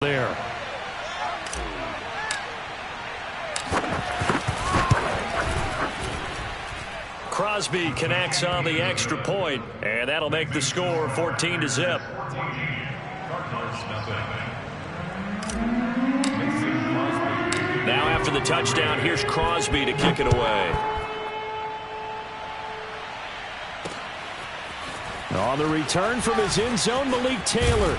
there. Crosby connects on the extra point, and that'll make the score 14-0. Now after the touchdown, here's Crosby to kick it away. On the return from his end zone, Malik Taylor.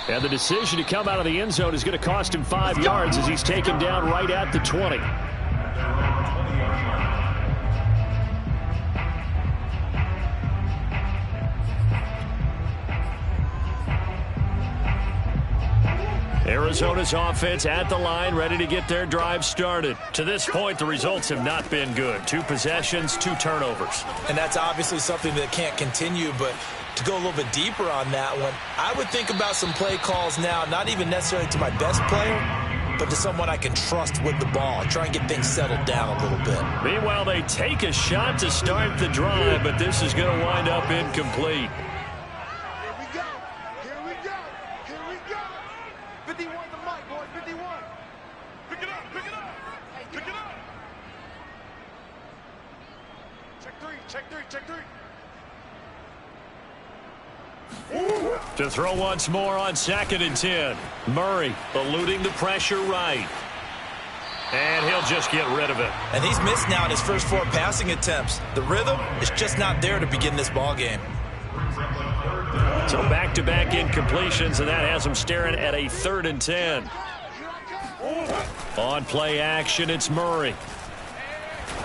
And the decision to come out of the end zone is going to cost him 5 yards as he's taken down right at the 20. Arizona's offense at the line, ready to get their drive started. To this point, the results have not been good. 2 possessions, 2 turnovers. And that's obviously something that can't continue, but to go a little bit deeper on that one, I would think about some play calls now, not even necessarily to my best player, but to someone I can trust with the ball. Try and get things settled down a little bit. Meanwhile, they take a shot to start the drive, but this is going to wind up incomplete. Here we go. Here we go. Here we go. 51 the mic, boys. 51. Pick it up. Pick it up. Pick it up. Check 3. Check 3. Check 3. To throw once more on 2nd and 10. Murray eluding the pressure right. And he'll just get rid of it. And he's missed now in his first 4 passing attempts. The rhythm is just not there to begin this ball game. So back-to-back incompletions, and that has him staring at a 3rd and 10. On play action, it's Murray.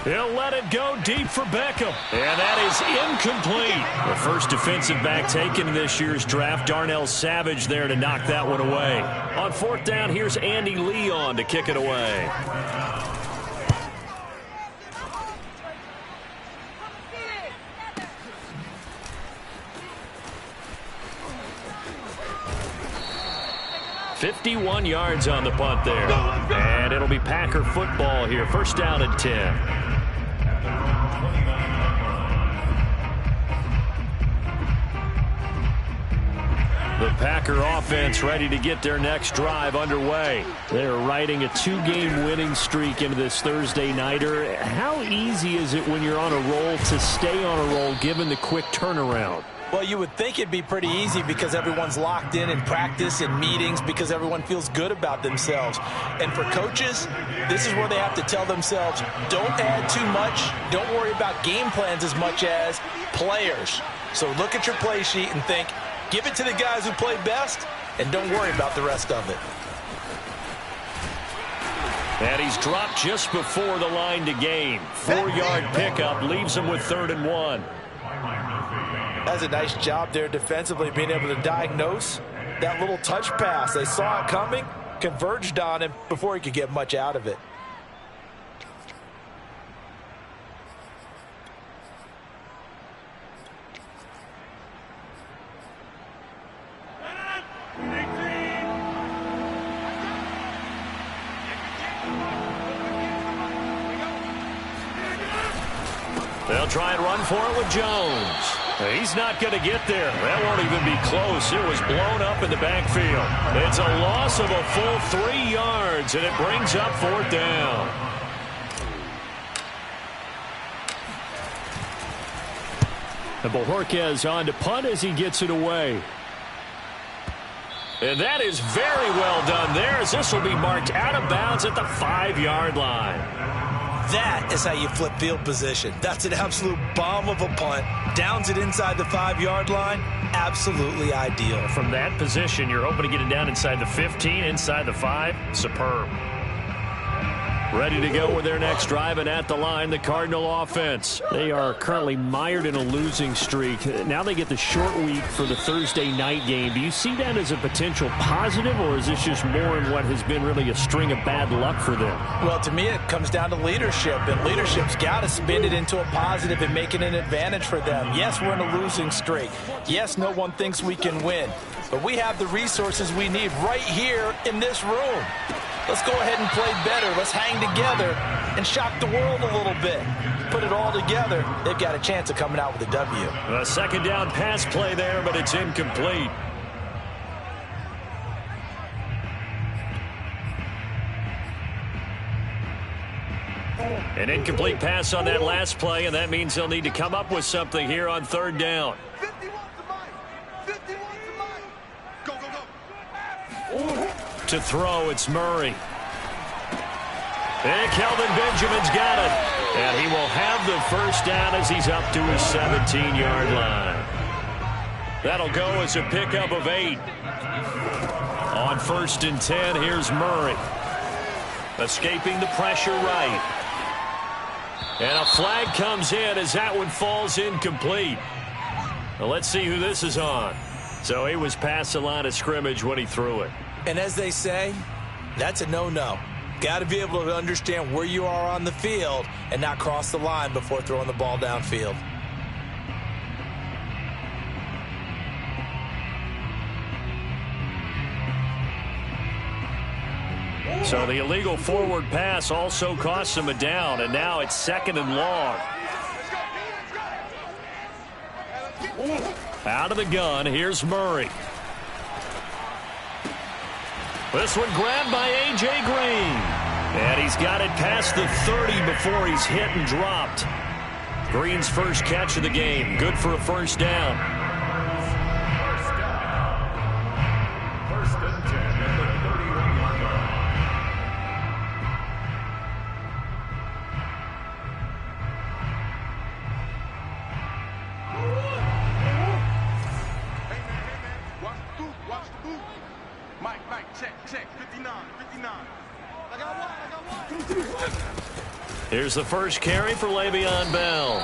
He'll let it go deep for Beckham. And that is incomplete. The first defensive back taken in this year's draft, Darnell Savage there to knock that one away. On 4th down, here's Andy Leon to kick it away. "51 yards on the punt there. And it'll be Packer football here. 1st down and 10. The Packer offense ready to get their next drive underway. They're riding a 2-game winning streak into this Thursday nighter. How easy is it when you're on a roll to stay on a roll given the quick turnaround? Well, you would think it'd be pretty easy because everyone's locked in practice and meetings because everyone feels good about themselves. And for coaches, this is where they have to tell themselves, don't add too much. Don't worry about game plans as much as players. So look at your play sheet and think, give it to the guys who play best, and don't worry about the rest of it. And he's dropped just before the line to gain. 4-yard pickup leaves him with 3rd and 1. That's a nice job there defensively, being able to diagnose that little touch pass. They saw it coming, converged on him before he could get much out of it. They'll try and run for it with Jones. He's not going to get there. That won't even be close. It was blown up in the backfield. It's a loss of a full 3 yards, and it brings up 4th down. And Bojorquez on to punt as he gets it away. And that is very well done there, as this will be marked out of bounds at the 5-yard line. That is how you flip field position. That's an absolute bomb of a punt. Downs it inside the 5-yard line. Absolutely ideal. From that position, you're hoping to get it down inside the 15, inside the 5. Superb. Ready to go with their next drive, and at the line, the Cardinal offense. They are currently mired in a losing streak. Now they get the short week for the Thursday night game. Do you see that as a potential positive, or is this just more in what has been really a string of bad luck for them? Well, to me, it comes down to leadership, and leadership's got to spin it into a positive and make it an advantage for them. Yes, we're in a losing streak. Yes, no one thinks we can win, but we have the resources we need right here in this room. Let's go ahead and play better. Let's hang together and shock the world a little bit. Put it all together, they've got a chance of coming out with a W. A 2nd down pass play there, but it's incomplete. An incomplete pass on that last play, and that means they'll need to come up with something here on third down. 51 to Mike. 51 to Mike. Go, go, go. To throw, it's Murray. And Kelvin Benjamin's got it. And he will have the first down as he's up to his 17-yard line. That'll go as a pickup of 8. On 1st and 10, here's Murray. Escaping the pressure right. And a flag comes in as that one falls incomplete. Well, let's see who this is on. So he was past the line of scrimmage when he threw it. And as they say, that's a no-no. Got to be able to understand where you are on the field and not cross the line before throwing the ball downfield. So the illegal forward pass also cost him a down, and now it's 2nd and long. Out of the gun, here's Murray. This one grabbed by A.J. Green. And he's got it past the 30 before he's hit and dropped. Green's first catch of the game. Good for a first down. First and 10 at the 31-yard line. Hey, man. Watch the boot. Mike, check. 59. I got one. Here's the first carry for Le'Veon Bell.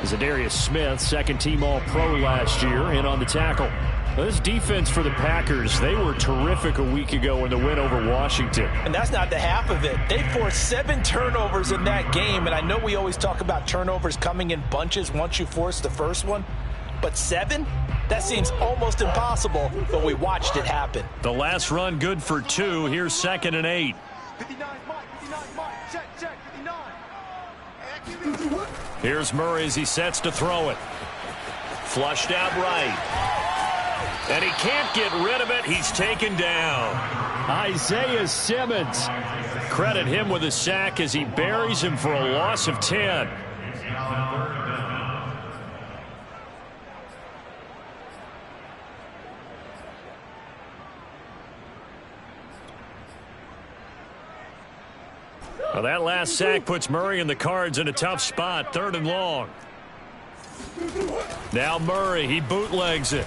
Zadarius Smith, second-team All-Pro last year, in on the tackle. This defense for the Packers, they were terrific a week ago in the win over Washington. And that's not the half of it. They forced 7 turnovers in that game, and I know we always talk about turnovers coming in bunches once you force the first one, but 7? That seems almost impossible, but we watched it happen. The last run good for 2. Here's 2nd and 8. 59 Mike. Check. 59. Here's Murray as he sets to throw it. Flushed out right. And he can't get rid of it. He's taken down. Isaiah Simmons. Credit him with a sack as he buries him for a loss of 10. Well, that last sack puts Murray and the Cards in a tough spot. 3rd and long. Now Murray, he bootlegs it.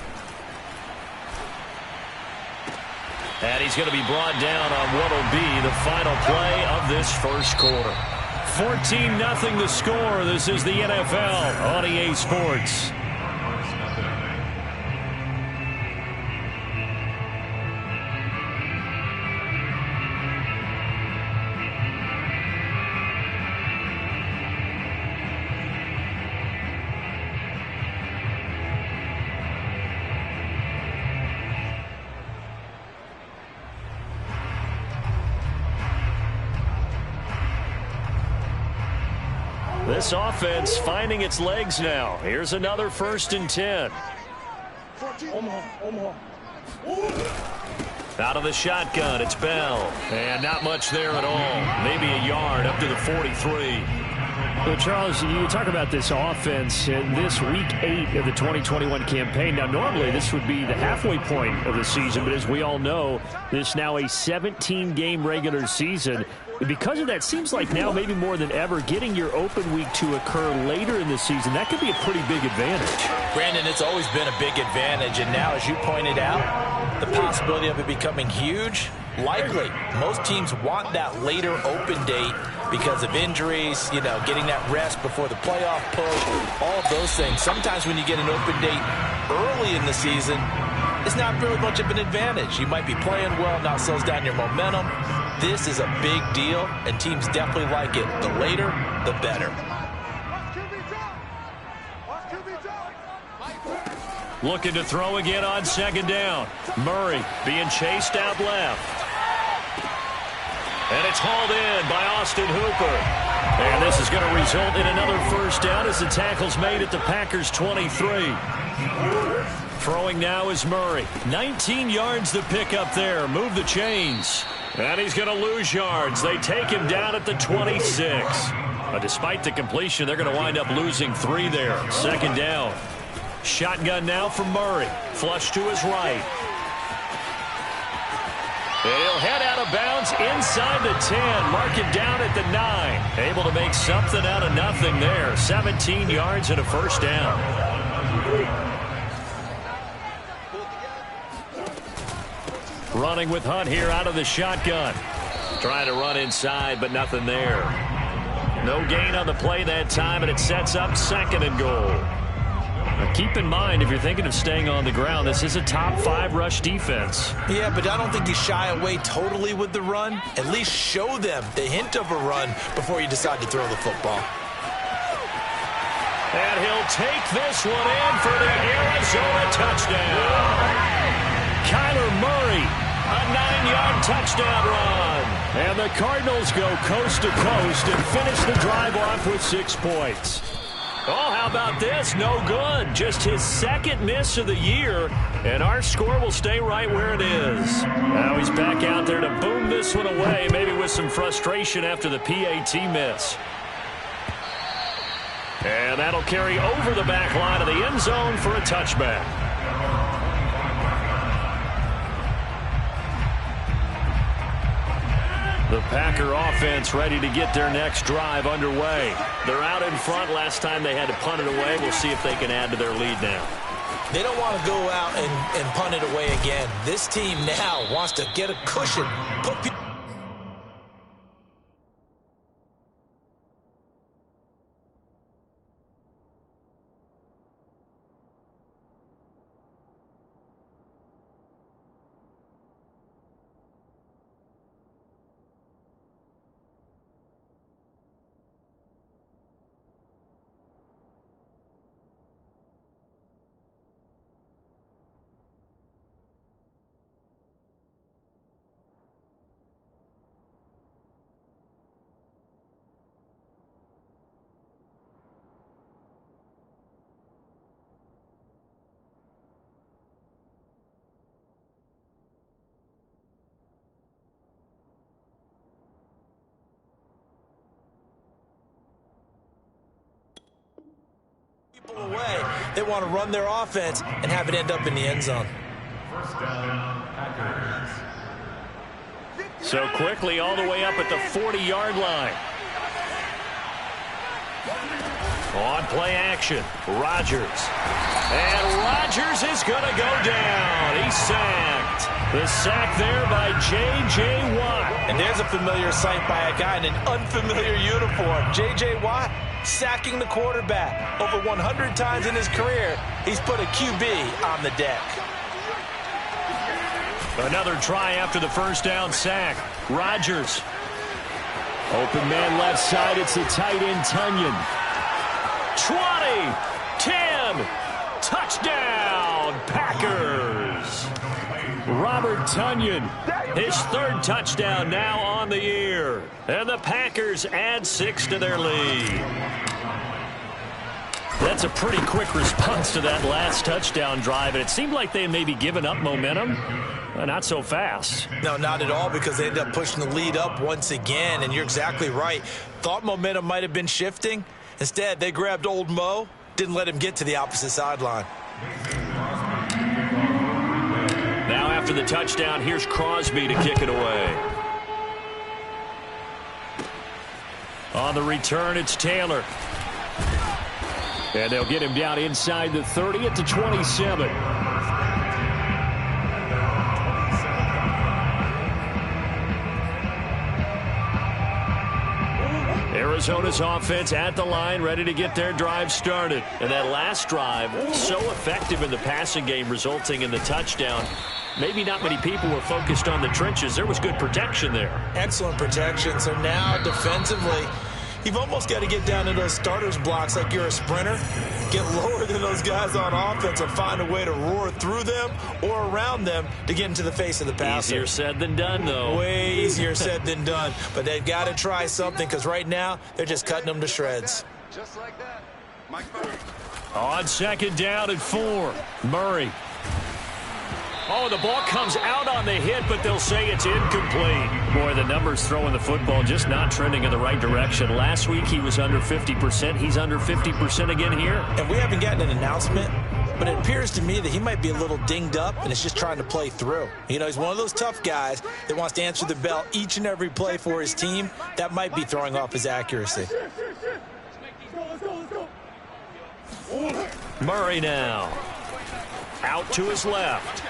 And he's going to be brought down on what will be the final play of this first quarter. 14-0 the score. This is the NFL on EA Sports. This offense finding its legs now. Here's another 1st and 10. Out of the shotgun, it's Bell. And not much there at all. Maybe a yard up to the 43. Well, Charles, you talk about this offense in this week 8 of the 2021 campaign. Now, normally this would be the halfway point of the season, but as we all know, this is now a 17-game regular season. Because of that, seems like now maybe more than ever, getting your open week to occur later in the season, that could be a pretty big advantage. Brandon, it's always been a big advantage, and now, as you pointed out, the possibility of it becoming huge, likely. Most teams want that later open date because of injuries, you know, getting that rest before the playoff push, all of those things. Sometimes when you get an open date early in the season, it's not really much of an advantage. You might be playing well, now it slows down your momentum. This is a big deal, and teams definitely like it. The later, the better. Looking to throw again on 2nd down. Murray being chased out left. And it's hauled in by Austin Hooper. And this is going to result in another first down as the tackle's made at the Packers' 23. Throwing now is Murray. 19 yards to pick up there. Move the chains. And he's going to lose yards. They take him down at the 26. But despite the completion, they're going to wind up losing 3 there. Second down. Shotgun now from Murray. Flush to his right. He'll head out of bounds inside the 10. Mark him down at the 9. Able to make something out of nothing there. 17 yards and a first down. Running with Hunt here out of the shotgun. Trying to run inside, but nothing there. No gain on the play that time, and it sets up second and goal. Now keep in mind, if you're thinking of staying on the ground, this is a top 5 rush defense. Yeah, but I don't think you shy away totally with the run. At least show them the hint of a run before you decide to throw the football. And he'll take this one in for the Arizona touchdown. Kyler Murray, a 9-yard touchdown run. And the Cardinals go coast to coast and finish the drive off with 6 points. Oh, how about this? No good. Just his second miss of the year, and our score will stay right where it is. Now he's back out there to boom this one away, maybe with some frustration after the PAT miss. And that'll carry over the back line of the end zone for a touchback. The Packer offense ready to get their next drive underway. They're out in front. Last time they had to punt it away. We'll see if they can add to their lead now. They don't want to go out and punt it away again. This team now wants to get a cushion. away. They want to run their offense and have it end up in the end zone. So quickly all the way up at the 40-yard line. On play action, Rodgers. And Rodgers is going to go down. He's sacked. The sack there by J.J. Watt. And there's a familiar sight by a guy in an unfamiliar uniform. J.J. Watt sacking the quarterback. Over 100 times in his career, he's put a QB on the deck. Another try after the first down sack. Rodgers. Open man left side. It's the tight end, Tunyon. 20, 10, touchdown, Packers. Robert Tunyon, his third touchdown now on the year. And the Packers add 6 to their lead. That's a pretty quick response to that last touchdown drive, and it seemed like they had maybe given up momentum. Not so fast. No, not at all, because they ended up pushing the lead up once again, and you're exactly right. Thought momentum might have been shifting. Instead, they grabbed old Mo, didn't let him get to the opposite sideline. Now after the touchdown, here's Crosby to kick it away. On the return, it's Taylor. And they'll get him down inside the 30 at the 27. Arizona's offense at the line, ready to get their drive started. And that last drive, so effective in the passing game, resulting in the touchdown. Maybe not many people were focused on the trenches. There was good protection there. Excellent protection. So now defensively, you've almost got to get down to those starters blocks like you're a sprinter. Get lower than those guys on offense and find a way to roar through them or around them to get into the face of the passer. Easier said than done, though. Way easier said than done. But they've got to try something, because right now they're just cutting them to shreds. Just like that. Mike. On second down at 4, Murray Oh, the ball comes out on the hit, but they'll say it's incomplete. Boy, the numbers throwing the football just not trending in the right direction. Last week he was under 50%. He's under 50% again here. And we haven't gotten an announcement, but it appears to me that he might be a little dinged up and is just trying to play through. You know, he's one of those tough guys that wants to answer the bell each and every play for his team. That might be throwing off his accuracy. Murray now. Out to his left.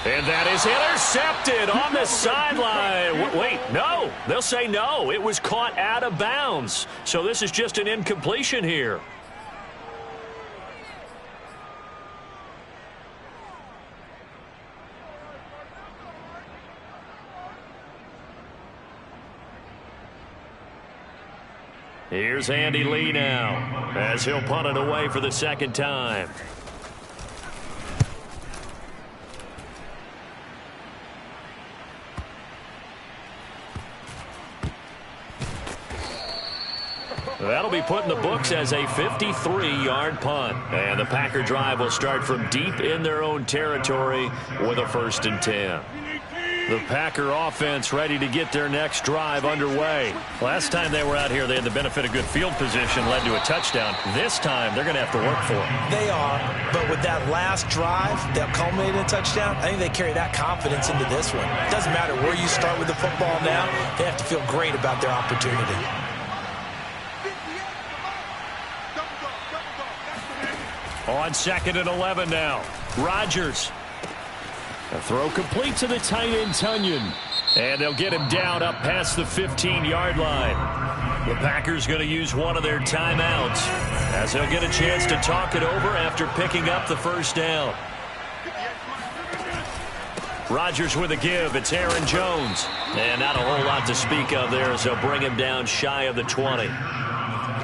And that is intercepted on the sideline. Wait, no. They'll say no. It was caught out of bounds. So this is just an incompletion here. Here's Andy Lee now as he'll punt it away for the second time. That'll be put in the books as a 53-yard punt. And the Packer drive will start from deep in their own territory with a 1st and 10. The Packer offense ready to get their next drive underway. Last time they were out here, they had the benefit of good field position, led to a touchdown. This time, they're going to have to work for it. They are, but with that last drive that culminated in a touchdown, I think they carry that confidence into this one. It doesn't matter where you start with the football now. They have to feel great about their opportunity. On 2nd and 11 now. Rodgers. A throw complete to the tight end, Tunyon. And they'll get him down up past the 15-yard line. The Packers going to use one of their timeouts as they'll get a chance to talk it over after picking up the 1st down. Rodgers with a give. It's Aaron Jones. And not a whole lot to speak of there as they'll bring him down shy of the 20.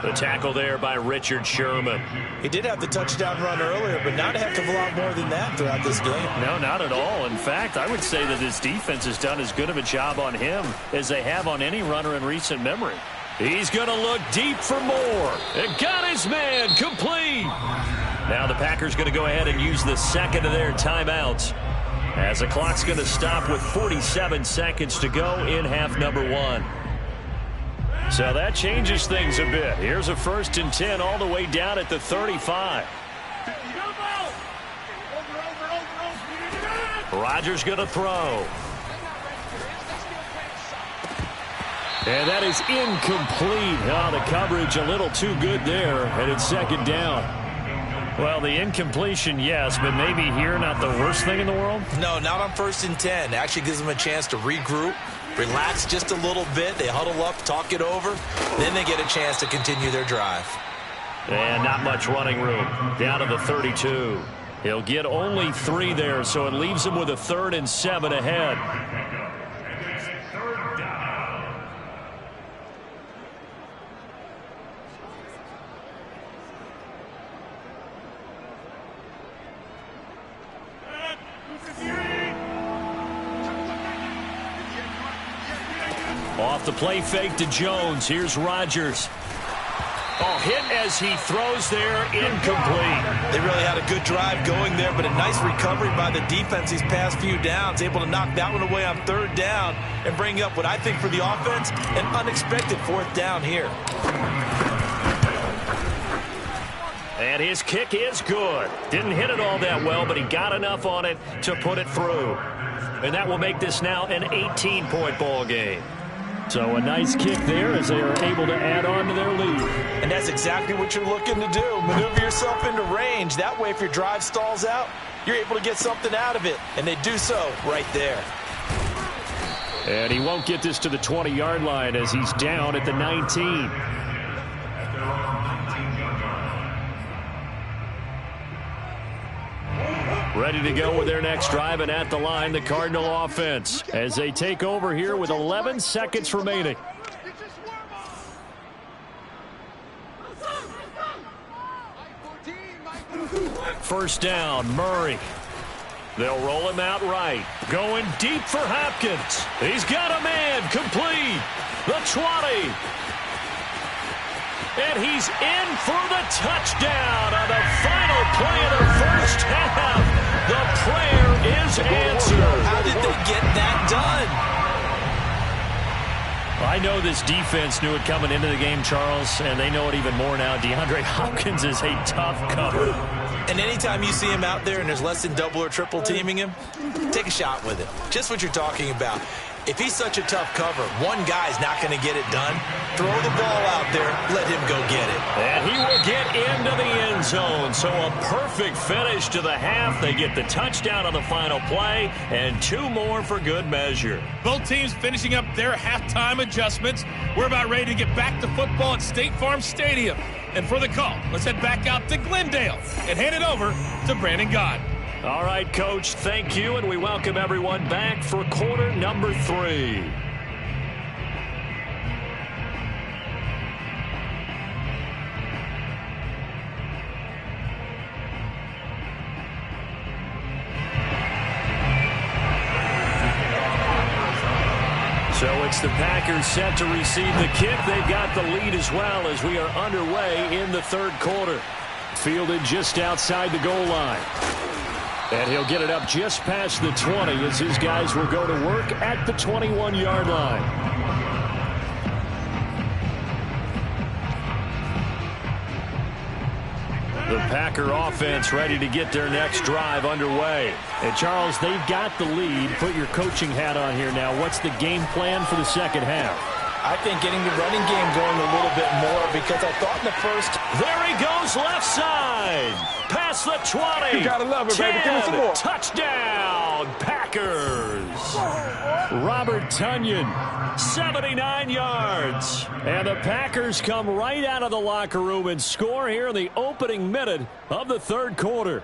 The tackle there by Richard Sherman. He did have the touchdown run earlier, but not a heck of a lot more than that throughout this game. No, not at all. In fact, I would say that this defense has done as good of a job on him as they have on any runner in recent memory. He's going to look deep for more. And got his man complete. Now the Packers going to go ahead and use the 2nd of their timeouts as the clock's going to stop with 47 seconds to go in half number 1. So that changes things a bit. Here's a 1st and 10 all the way down at the 35. Rodgers going to throw. And that is incomplete. Oh, the coverage a little too good there, and it's 2nd down. Well, the incompletion, yes, but maybe here not the worst thing in the world? No, not on 1st and 10. It actually gives them a chance to regroup, relax just a little bit. They huddle up, talk it over. Then they get a chance to continue their drive. And not much running room. Down to the 32. He'll get only 3 there, so it leaves him with a 3rd and 7 ahead. Off the play fake to Jones. Here's Rodgers. Oh, hit as he throws there, incomplete. They really had a good drive going there, but a nice recovery by the defense these past few downs. Able to knock that one away on 3rd down and bring up what I think for the offense, an unexpected 4th down here. And his kick is good. Didn't hit it all that well, but he got enough on it to put it through. And that will make this now an 18-point ball game. So a nice kick there as they are able to add on to their lead. And that's exactly what you're looking to do. Maneuver yourself into range. That way, if your drive stalls out, you're able to get something out of it. And they do so right there. And he won't get this to the 20-yard line as he's down at the 19. Ready to go with their next drive, and at the line, the Cardinal offense as they take over here with 11 seconds remaining. First down, Murray. They'll roll him out right. Going deep for Hopkins. He's got a man complete. The 20. And he's in for the touchdown on the final play of the first half. The prayer is answered. How did they get that done? I know this defense knew it coming into the game, Charles, and they know it even more now. DeAndre Hopkins is a tough cover. And anytime you see him out there and there's less than double or triple teaming him, take a shot with it. Just what you're talking about. If he's such a tough cover, one guy's not going to get it done. Throw the ball out there. Let him go get it. And he will get into the end zone. So a perfect finish to the half. They get the touchdown on the final play, and 2 more for good measure. Both teams finishing up their halftime adjustments. We're about ready to get back to football at State Farm Stadium. And for the call, let's head back out to Glendale and hand it over to Brandon Gott. All right, Coach, thank you, and we welcome everyone back for quarter number 3. So it's the Packers set to receive the kick. They've got the lead as well as we are underway in the third quarter. Fielded just outside the goal line. And he'll get it up just past the 20 as his guys will go to work at the 21-yard line. The Packer offense ready to get their next drive underway. And, Charles, they've got the lead. Put your coaching hat on here now. What's the game plan for the second half? I think getting the running game going a little bit more because I thought in the first. There he goes left side. Past the 20. You gotta love it, baby. Give me some more. Touchdown, Packers. Robert Tonyan, 79 yards. And the Packers come right out of the locker room and score here in the opening minute of the third quarter.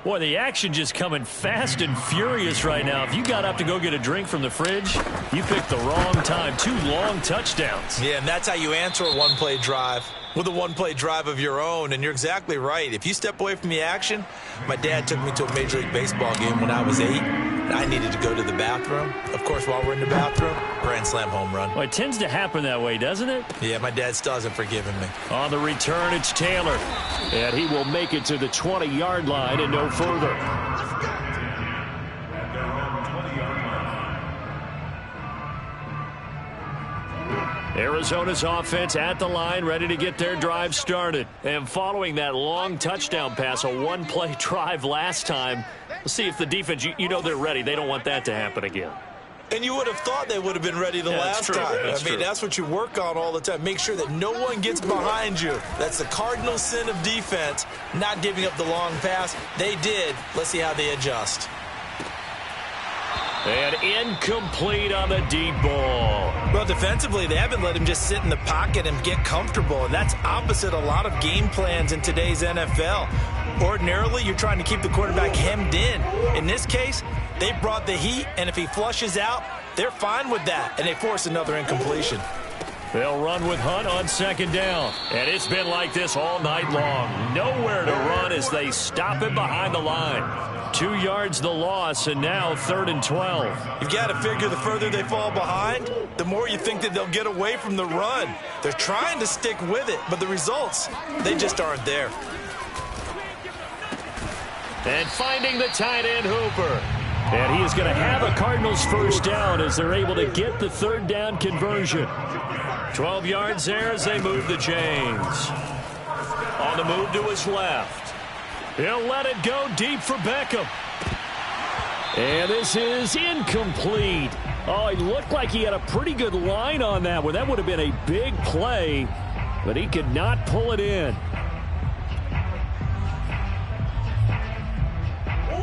Boy, the action just coming fast and furious right now. If you got up to go get a drink from the fridge, you picked the wrong time. 2 long touchdowns. Yeah, and that's how you answer a one-play drive with a one-play drive of your own. And you're exactly right. If you step away from the action, my dad took me to a Major League Baseball game when I was 8. And I needed to go to the bathroom. Of course, while we're in the bathroom, grand slam home run. Well, it tends to happen that way, doesn't it? Yeah, my dad still hasn't forgiven me. On the return, it's Taylor. And he will make it to the 20-yard line and no further. Arizona's offense at the line, ready to get their drive started. And following that long touchdown pass, a one-play drive last time, we'll see if the defense, you know they're ready. They don't want that to happen again. And you would have thought they would have been ready the last time. That's what you work on all the time. Make sure that no one gets behind you. That's the cardinal sin of defense, not giving up the long pass. They did. Let's see how they adjust. And incomplete on the deep ball. Well, defensively, they haven't let him just sit in the pocket and get comfortable, and that's opposite a lot of game plans in today's NFL. Ordinarily, you're trying to keep the quarterback hemmed in. In this case, they brought the heat, and if he flushes out, they're fine with that, and they force another incompletion. They'll run with Hunt on second down. And it's been like this all night long. Nowhere to run as they stop him behind the line. 2 yards the loss, and now 3rd and 12. You've got to figure the further they fall behind, the more you think that they'll get away from the run. They're trying to stick with it, but the results, they just aren't there. And finding the tight end, Hooper. And he is going to have a Cardinals first down as they're able to get the 3rd down conversion. 12 yards there as they move the chains. On the move to his left. He'll let it go deep for Beckham. And this is incomplete. Oh, it looked like he had a pretty good line on that one. That would have been a big play, but he could not pull it in.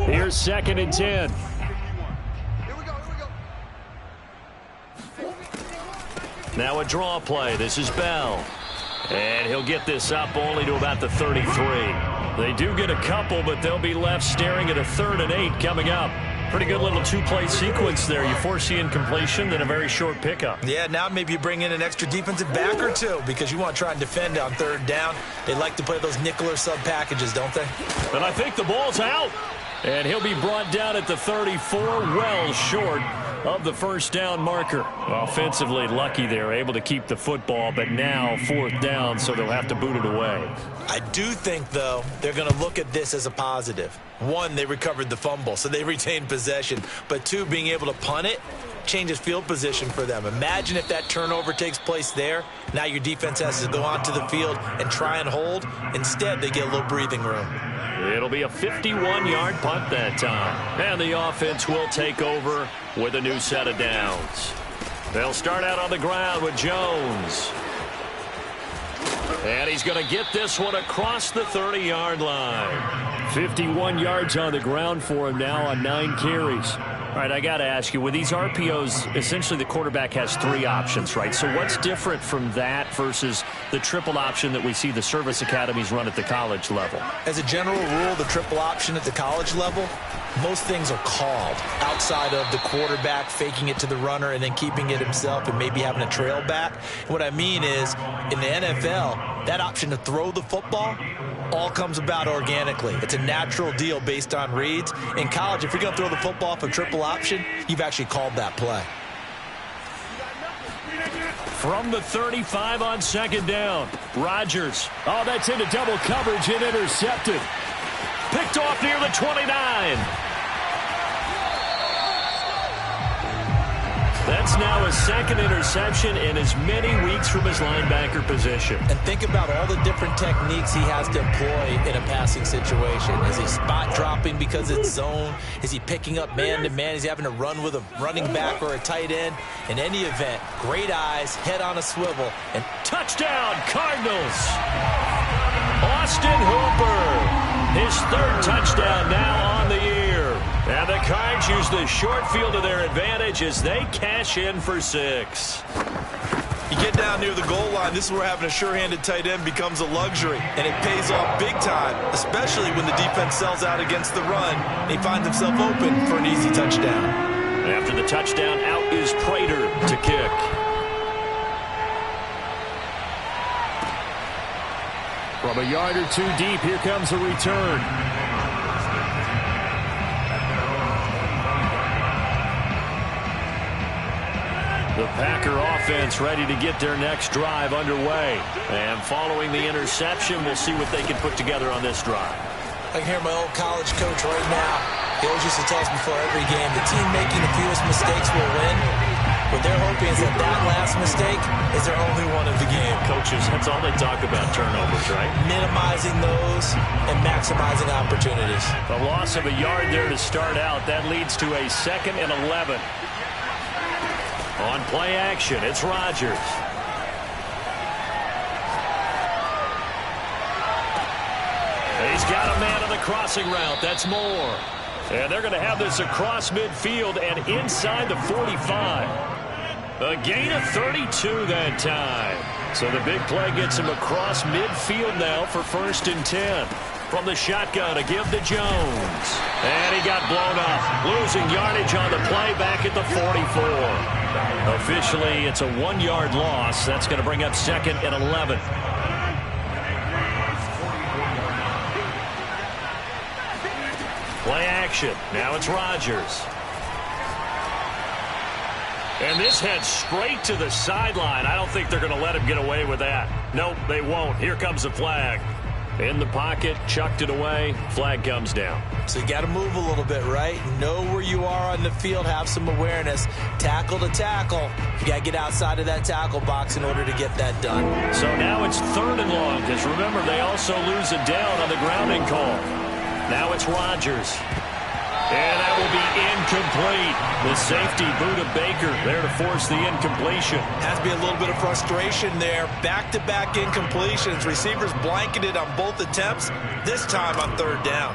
Here's 2nd and 10. Now a draw play. This is Bell. And he'll get this up only to about the 33. They do get a couple, but they'll be left staring at a 3rd and 8 coming up. Pretty good little 2-play sequence there. You force the incompletion, then a very short pickup. Yeah, now maybe you bring in an extra defensive back or 2 because you want to try and defend on 3rd down. They like to play those nickel or sub packages, don't they? But I think the ball's out. And he'll be brought down at the 34, well short of the first down marker. Offensively lucky they're able to keep the football, but now 4th down, so they'll have to boot it away. I do think, though, they're going to look at this as a positive. 1, they recovered the fumble, so they retained possession. But 2, being able to punt it changes field position for them. Imagine if that turnover takes place there. Now your defense has to go onto the field and try and hold. Instead, they get a little breathing room. It'll be a 51-yard punt that time. And the offense will take over with a new set of downs. They'll start out on the ground with Jones. And he's going to get this one across the 30-yard line. 51 yards on the ground for him now on 9 carries. All right, I got to ask you, with these RPOs, essentially the quarterback has 3 options, right? So what's different from that versus the triple option that we see the service academies run at the college level? As a general rule, the triple option at the college level, most things are called outside of the quarterback faking it to the runner and then keeping it himself and maybe having a trail back. What I mean is, in the NFL, that option to throw the football all comes about organically. It's a natural deal based on reads. In college, if you're going to throw the football for triple option, you've actually called that play. From the 35 on 2nd down, Rodgers. Oh, that's into double coverage and intercepted. Picked off near the 29. That's now his 2nd interception in as many weeks from his linebacker position. And think about all the different techniques he has to employ in a passing situation. Is he spot dropping because it's zone? Is he picking up man-to-man? Is he having to run with a running back or a tight end? In any event, great eyes, head on a swivel, and touchdown, Cardinals! Austin Hooper, his 3rd touchdown now on the year. And the Cards use the short field to their advantage as they cash in for 6. You get down near the goal line, this is where having a sure-handed tight end becomes a luxury, and it pays off big time, especially when the defense sells out against the run, and he finds himself open for an easy touchdown. After the touchdown, out is Prater to kick. From a yard or 2 deep, here comes a return. The Packer offense ready to get their next drive underway. And following the interception, we'll see what they can put together on this drive. I can hear my old college coach right now. He always used to tell us before every game, the team making the fewest mistakes will win. What they're hoping is that last mistake is their only one of the game. Coaches, that's all they talk about, turnovers, right? Minimizing those and maximizing opportunities. A loss of a yard there to start out. That leads to a 2nd and 11. On play action, it's Rodgers. He's got a man on the crossing route. That's Moore. And they're going to have this across midfield and inside the 45. A gain of 32 that time. So the big play gets him across midfield now for 1st and 10. From the shotgun, a give to Jones. And he got blown up. Losing yardage on the play back at the 44. Officially, it's a 1-yard loss. That's going to bring up 2nd and 11. Play action. Now it's Rodgers. And this heads straight to the sideline. I don't think they're going to let him get away with that. Nope, they won't. Here comes the flag. In the pocket, chucked it away, flag comes down. So you got to move a little bit, right? Know where you are on the field, have some awareness. Tackle to tackle. You got to get outside of that tackle box in order to get that done. So now it's 3rd and long, because remember, they also lose a down on the grounding call. Now it's Rodgers. And that will be incomplete. The safety boot of Baker there to force the incompletion. Has to be a little bit of frustration there. Back-to-back incompletions. Receivers blanketed on both attempts, this time on 3rd down.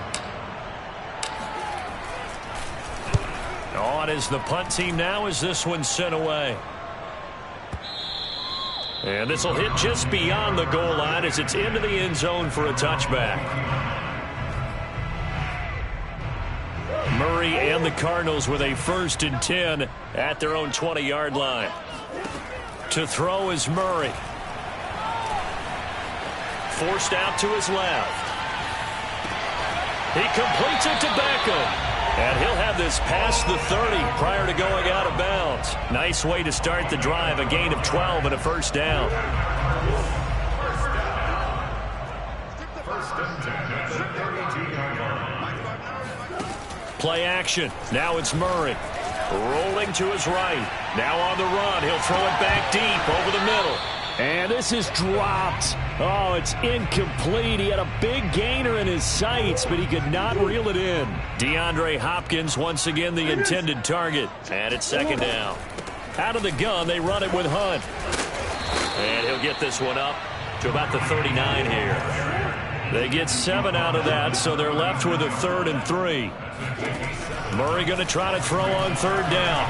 On is the punt team now as this one's sent away. And this will hit just beyond the goal line as it's into the end zone for a touchback. Murray and the Cardinals with a 1st and 10 at their own 20-yard line. To throw is Murray. Forced out to his left. He completes it to Beckham. And he'll have this past the 30 prior to going out of bounds. Nice way to start the drive. A gain of 12 and a first down. Play action. Now it's Murray. Rolling to his right. Now on the run. He'll throw it back deep over the middle. And this is dropped. Oh, it's incomplete. He had a big gainer in his sights, but he could not reel it in. DeAndre Hopkins once again the intended target. And it's second down. Out of the gun, they run it with Hunt. And he'll get this one up to about the 39 here. They get 7 out of that, so they're left with a 3rd and 3. Murray going to try to throw on 3rd down.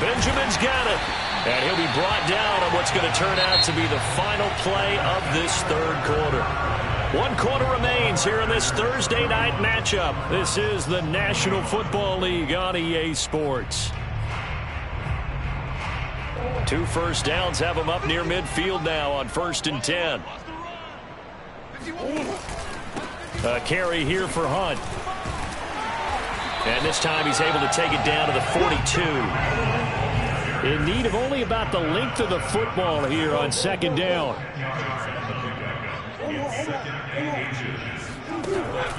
Benjamin's got it. And he'll be brought down on what's going to turn out to be the final play of this 3rd quarter. 1 quarter remains here in this Thursday night matchup. This is the National Football League on EA Sports. 2 first downs have them up near midfield now on 1st and 10. A carry here for Hunt. And this time he's able to take it down to the 42. In need of only about the length of the football here on 2nd down.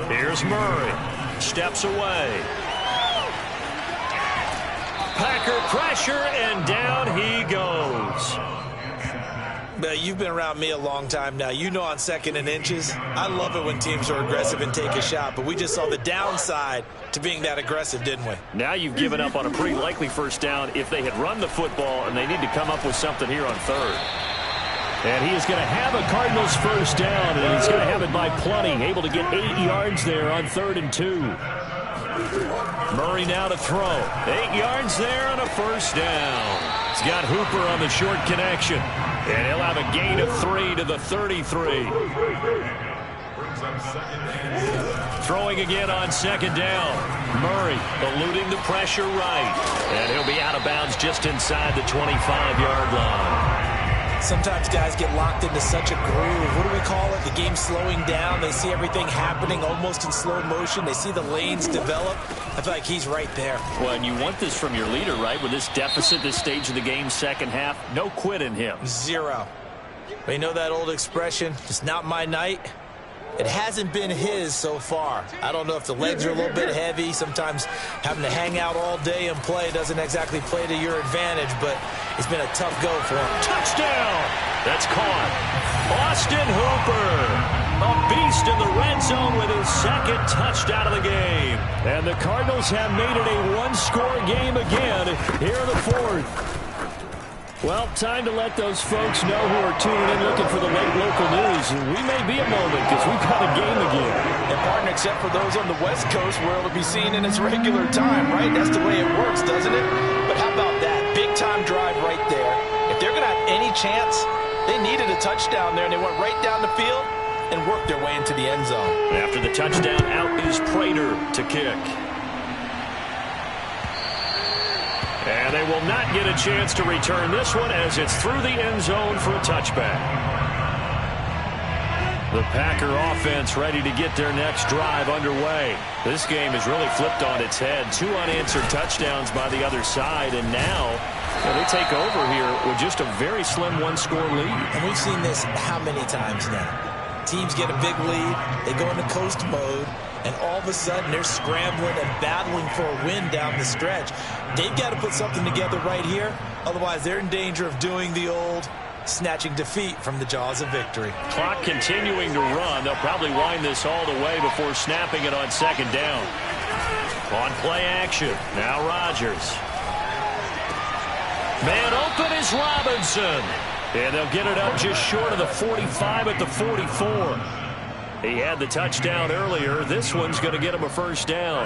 Here's Murray. Steps away. Packer pressure, and down he goes. You've been around me a long time now. You know on 2nd and inches, I love it when teams are aggressive and take a shot, but we just saw the downside to being that aggressive, didn't we? Now you've given up on a pretty likely first down if they had run the football, and they need to come up with something here on 3rd. And he is going to have a Cardinals first down, and he's going to have it by plenty. Able to get 8 yards there on 3rd and 2. Murray now to throw. 8 yards there and a first down. He's got Hooper on the short connection. And he'll have a gain of 3 to the 33. Throwing again on 2nd down. Murray eluding the pressure right. And he'll be out of bounds just inside the 25-yard line. Sometimes guys get locked into such a groove. What do we call it? The game's slowing down. They see everything happening almost in slow motion. They see the lanes develop. I feel like he's right there. Well, and you want this from your leader, right? With this deficit, this stage of the game, 2nd half, no quit in him. 0. But you know that old expression, it's not my night? It hasn't been his so far. I don't know if the legs are a little bit heavy. Sometimes having to hang out all day and play doesn't exactly play to your advantage, but it's been a tough go for him. Touchdown! That's caught. Austin Hooper, a beast in the red zone with his 2nd touchdown of the game. And the Cardinals have made it a 1-score game again here in the 4th. Well, time to let those folks know who are tuning in looking for the late local news. And we may be a moment because we've got a game again. And partner, except for those on the West Coast where it'll be seen in its regular time, right? That's the way it works, doesn't it? But how about that? Big-time drive right there. If they're going to have any chance, they needed a touchdown there, and they went right down the field and worked their way into the end zone. After the touchdown, out is Prater to kick. And they will not get a chance to return this one as it's through the end zone for a touchback. The Packer offense ready to get their next drive underway. This game is really flipped on its head. 2 unanswered touchdowns by the other side, and now they take over here with just a very slim 1-score lead. And we've seen this how many times now? Teams get a big lead, they go into coast mode, and all of a sudden they're scrambling and battling for a win down the stretch. They've got to put something together right here. Otherwise, they're in danger of doing the old snatching defeat from the jaws of victory. Clock continuing to run. They'll probably wind this all the way before snapping it on 2nd down. On play action. Now Rodgers. Man open is Robinson. And they'll get it up just short of the 45 at the 44. He had the touchdown earlier. This one's going to get him a first down.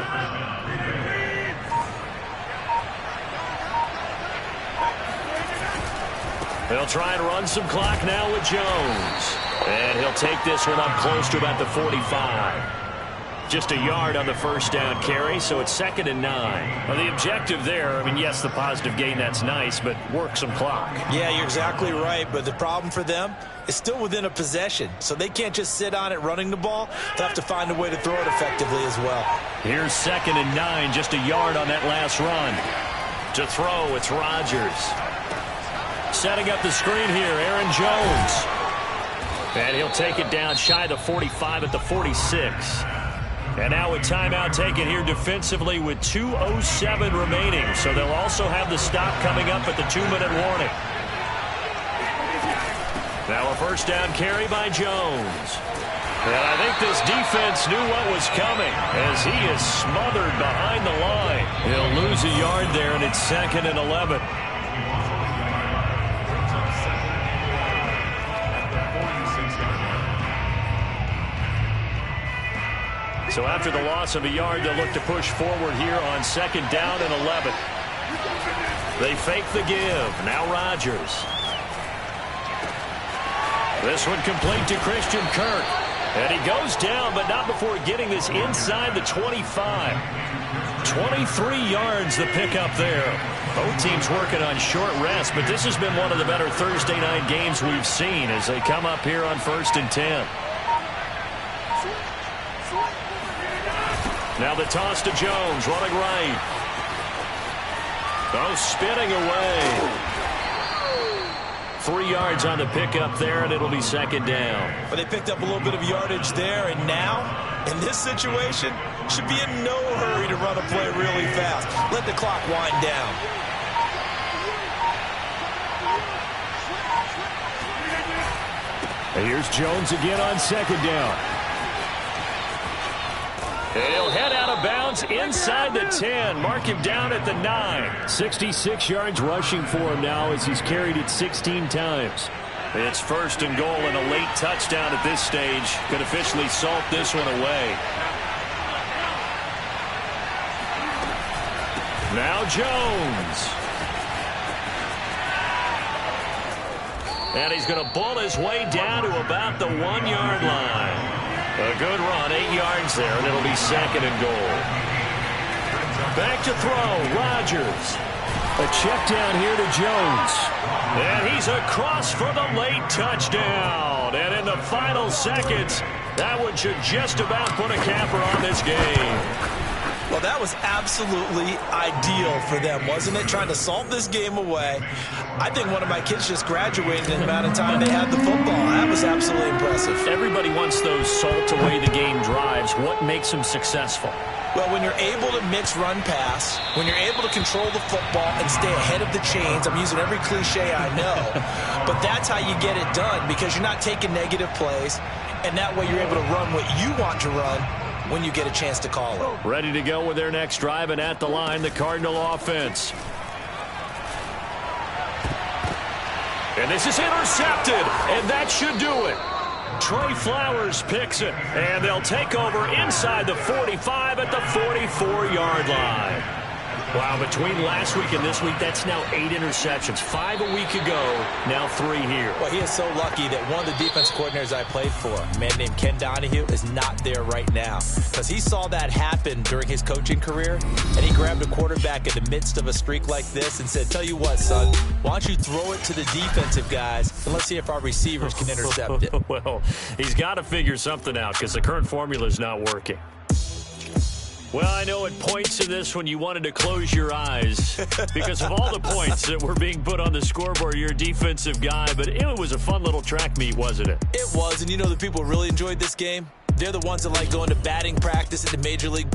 They'll try and run some clock now with Jones. And he'll take this one up close to about the 45. just a yard on the first down carry, so it's 2nd and 9. Well, the objective there, I mean, yes, the positive gain, that's nice, but work some clock. Yeah, you're exactly right, but the problem for them is still within a possession, so they can't just sit on it running the ball. They'll have to find a way to throw it effectively as well. Here's 2nd and 9, just a yard on that last run. To throw, it's Rodgers. Setting up the screen here, Aaron Jones. And he'll take it down shy of the 45 at the 46. And now a timeout taken here defensively with 2:07 remaining. So they'll also have the stop coming up at the 2-minute warning. Now a first down carry by Jones. And I think this defense knew what was coming as he is smothered behind the line. He'll lose a yard there, and it's 2nd and 11. So after the loss of a yard, they'll look to push forward here on 2nd down and 11. They fake the give. Now Rodgers. This one complete to Christian Kirk. And he goes down, but not before getting this inside the 25. 23 yards the pickup there. Both teams working on short rest, but this has been one of the better Thursday night games we've seen as they come up here on 1st and 10. Now the toss to Jones, running right. Oh, spinning away. 3 yards on the pickup there, and it'll be 2nd down. But they picked up a little bit of yardage there, and now, in this situation, should be in no hurry to run a play really fast. Let the clock wind down. And here's Jones again on 2nd down. He'll head out of bounds inside the 10. Mark him down at the 9. 66 yards rushing for him now as he's carried it 16 times. It's 1st and goal and a late touchdown at this stage. Could officially salt this one away. Now Jones. And he's going to bull his way down to about the 1-yard line. A good run, 8 yards there, and it'll be 2nd and goal. Back to throw, Rodgers. A check down here to Jones. And he's across for the late touchdown. And in the final seconds, that one should just about put a capper on this game. Well, that was absolutely ideal for them, wasn't it? Trying to salt this game away. I think one of my kids just graduated in the amount of time they had the football. That was absolutely impressive. Everybody wants those salt-away-the-game drives. What makes them successful? Well, when you're able to mix run-pass, when you're able to control the football and stay ahead of the chains, I'm using every cliche I know, but that's how you get it done because you're not taking negative plays, and that way you're able to run what you want to run when you get a chance to call it. Ready to go with their next drive, and at the line, the Cardinal offense. And this is intercepted, and that should do it. Trey Flowers picks it, and they'll take over inside the 45 at the 44-yard line. Wow, between last week and this week, that's now 8 interceptions. 5 a week ago, now 3 here. Well, he is so lucky that one of the defense coordinators I played for, a man named Ken Donahue, is not there right now. Because he saw that happen during his coaching career, and he grabbed a quarterback in the midst of a streak like this and said, tell you what, son, why don't you throw it to the defensive guys, and let's see if our receivers can intercept it. Well, he's got to figure something out because the current formula is not working. Well, I know at points in this when you wanted to close your eyes because of all the points that were being put on the scoreboard. You're a defensive guy, but it was a fun little track meet, wasn't it? It was, and you know the people who really enjoyed this game? They're the ones that like going to batting practice at the Major League